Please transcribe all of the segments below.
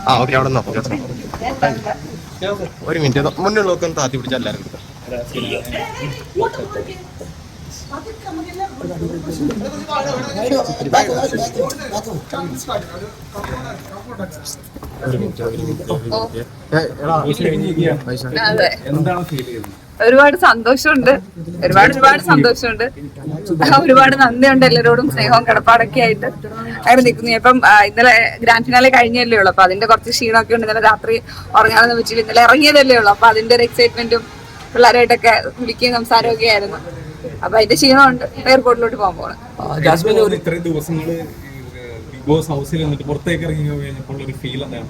ആ ഓക്കെ അവിടെ നോക്കാം. ഒരു മിനിറ്റ് മുന്നിലുള്ളവർക്ക് ഒന്ന് താത്തി പിടിച്ചാൽ എല്ലാവരും ഒരുപാട് സന്തോഷമുണ്ട്, ഒരുപാട് സന്തോഷമുണ്ട്, ഒരുപാട് നന്ദിയുണ്ട് എല്ലാവരോടും. സ്നേഹവും കടപ്പാടൊക്കെ ആയിട്ട് അങ്ങനെ നിൽക്കുന്നു. ഇപ്പം ഇന്നലെ ഗ്രാൻഡ് ഫിനാലെ കഴിഞ്ഞല്ലേ ഉള്ളൂ, അപ്പൊ അതിന്റെ കുറച്ച് ക്ഷീണമൊക്കെ ഉണ്ട്. ഇന്നലെ രാത്രി ഉറങ്ങാനെന്ന് വെച്ചിട്ട് ഇന്നലെ ഇറങ്ങിയതല്ലേ ഉള്ളൂ, അപ്പൊ അതിന്റെ ഒരു എക്സൈറ്റ്മെന്റും പിള്ളേരായിട്ടൊക്കെ വിളിക്കുകയും സംസാരമൊക്കെ ആയിരുന്നു. അപ്പൊ അതിന്റെ ക്ഷീണമുണ്ട്. എയർപോർട്ടിലോട്ട് പോകാൻ പോകണം. ഇത്രയും ദിവസങ്ങള് ബിഗ് ബോസ് ഹൗസിൽ വന്നിട്ട് പുറത്തേക്ക് ഇറങ്ങി കഴിഞ്ഞപ്പോൾ ഒരു ഫീൽ എന്താണ്?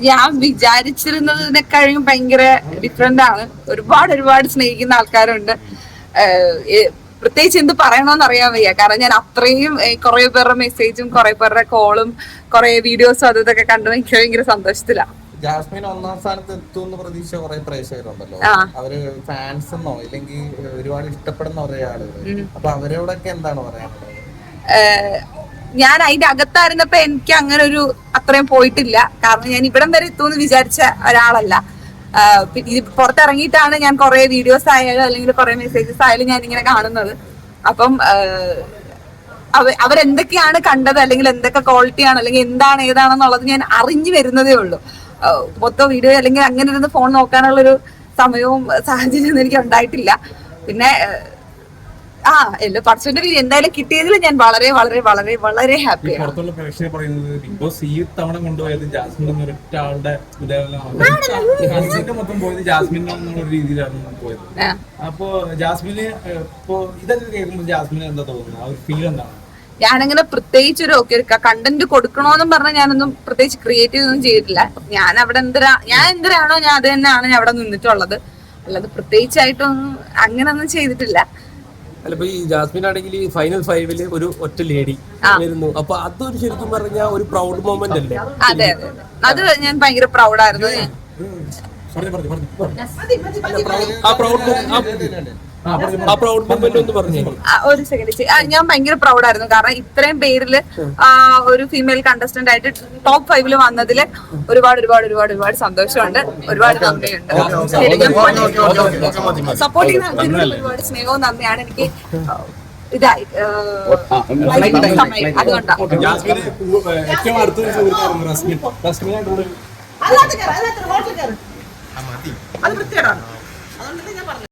ഞാൻ വിചാരിച്ചിരുന്നതിനെക്കഴിഞ്ഞും ഭയങ്കര ഡിഫറെന്റ് ആണ്. ഒരുപാട് സ്നേഹിക്കുന്ന ആൾക്കാരുണ്ട്. പ്രത്യേകിച്ച് എന്ത് പറയണോന്ന് അറിയാൻ വയ്യ. കാരണം ഞാൻ അത്രയും കുറെ പേരുടെ മെസ്സേജും കുറെ പേരുടെ കോളും കുറെ വീഡിയോസും അത് ഇതൊക്കെ കണ്ടു എനിക്ക് ഭയങ്കര സന്തോഷത്തിലാണ്. ജാസ്മിൻ ഒന്നാം സ്ഥാനത്ത് എത്തുമെന്ന് പ്രതീക്ഷ കുറെ പ്രേക്ഷകരുണ്ടല്ലോ. അവര് ഫാൻസ് എന്നോ ഇല്ലെങ്കിൽ ഒരുപാട് ഇഷ്ടപ്പെടുന്ന കുറെ ആളുകൾ. അപ്പൊ അവരോടൊക്കെ എന്താണ് പറയാനുള്ളത്? ഞാൻ അതിന്റെ അകത്തായിരുന്നപ്പോ എനിക്ക് അങ്ങനെ ഒരു അത്രയും പോയിട്ടില്ല. കാരണം ഞാൻ ഇവിടം വരെ എത്തുമെന്ന് വിചാരിച്ച ഒരാളല്ല. ഇത് പുറത്തിറങ്ങിയിട്ടാണ് ഞാൻ കുറെ വീഡിയോസ് ആയാലും അല്ലെങ്കിൽ കുറെ മെസ്സേജസ് ആയാലും ഞാൻ ഇങ്ങനെ കാണുന്നത്. അപ്പം അവരെന്തൊക്കെയാണ് കണ്ടത്, അല്ലെങ്കിൽ എന്തൊക്കെ ക്വാളിറ്റിയാണ്, അല്ലെങ്കിൽ എന്താണ് ഏതാണെന്നുള്ളത് ഞാൻ അറിഞ്ഞു വരുന്നതേ ഉള്ളൂ. മൊത്തം വീഡിയോ അല്ലെങ്കിൽ അങ്ങനെ ഇരുന്ന് ഫോൺ നോക്കാനുള്ളൊരു സമയവും സാഹചര്യവും എനിക്ക് ഉണ്ടായിട്ടില്ല. പിന്നെ എല്ലാ പർസന്റെ പേര് എന്തായാലും കിട്ടിയതിൽ ഞാൻ വളരെ ഹാപ്പിയാണ്. പുറത്തുള്ള പ്രേക്ഷകർ പറയുന്നത് ബിഗ് ബോസ് ഈ തവണ കൊണ്ടുപോയത് ജാസ്മിൻ ഒരൊറ്റ ആളുടെ മൊത്തം പോയത് ജാസ്മിൻ എന്നുള്ള രീതിയിലാണ് പോയത്. അപ്പോ ജാസ്മിന് ഇപ്പോ ഇതൊക്കെ കേൾക്കുമ്പോൾ ജാസ്മിന് എന്താ തോന്നുന്നത്? ആ ഒരു ഫീൽ എന്താണ്? ഞാനങ്ങനെ പ്രത്യേകിച്ച് ഒരു കണ്ടന്റ് കൊടുക്കണോന്നും പറഞ്ഞാൽ ഞാനൊന്നും പ്രത്യേകിച്ച് ക്രിയേറ്റീവ് ഒന്നും ചെയ്തിട്ടില്ല. ഞാൻ അവിടെ ഞാൻ എന്തിനാണോ ഞാൻ അത് തന്നെയാണ് ഞാൻ അവിടെ നിന്നിട്ടുള്ളത്. അല്ലാതെ പ്രത്യേകിച്ചായിട്ടൊന്നും അങ്ങനൊന്നും ചെയ്തിട്ടില്ല. അല്ല, ഇപ്പൊ ഈ ജാസ്മിൻ ആണെങ്കിൽ ഫൈനൽ 5 ഒരു ഒറ്റ ലേഡി വരുന്നു. അപ്പൊ അതൊരു ശരിക്കും പറഞ്ഞാൽ ഒരു പ്രൗഡ് മൊമെന്റ് അല്ലേ? അതെ, അത് ഞാൻ ഭയങ്കര പ്രൗഡായിരുന്നു. ഒരു സെക്കൻഡ്, ഞാൻ ഭയങ്കര പ്രൗഡായിരുന്നു. കാരണം ഇത്രയും പേരില് ഒരു ഫീമെയിൽ കണ്ടസ്റ്റന്റ് ആയിട്ട് ടോപ്പ് 5 വന്നതില് ഒരുപാട് സന്തോഷമുണ്ട്. ഒരുപാട് നന്ദിയുണ്ട്. സപ്പോർട്ട് ചെയ്യുന്ന ആൾക്കാർക്ക് ഒരുപാട് സ്നേഹവും നന്ദിയാണ്. എനിക്ക് ഇതായി അതുകൊണ്ടാണ്. അത് വൃത്തികേടാണ്.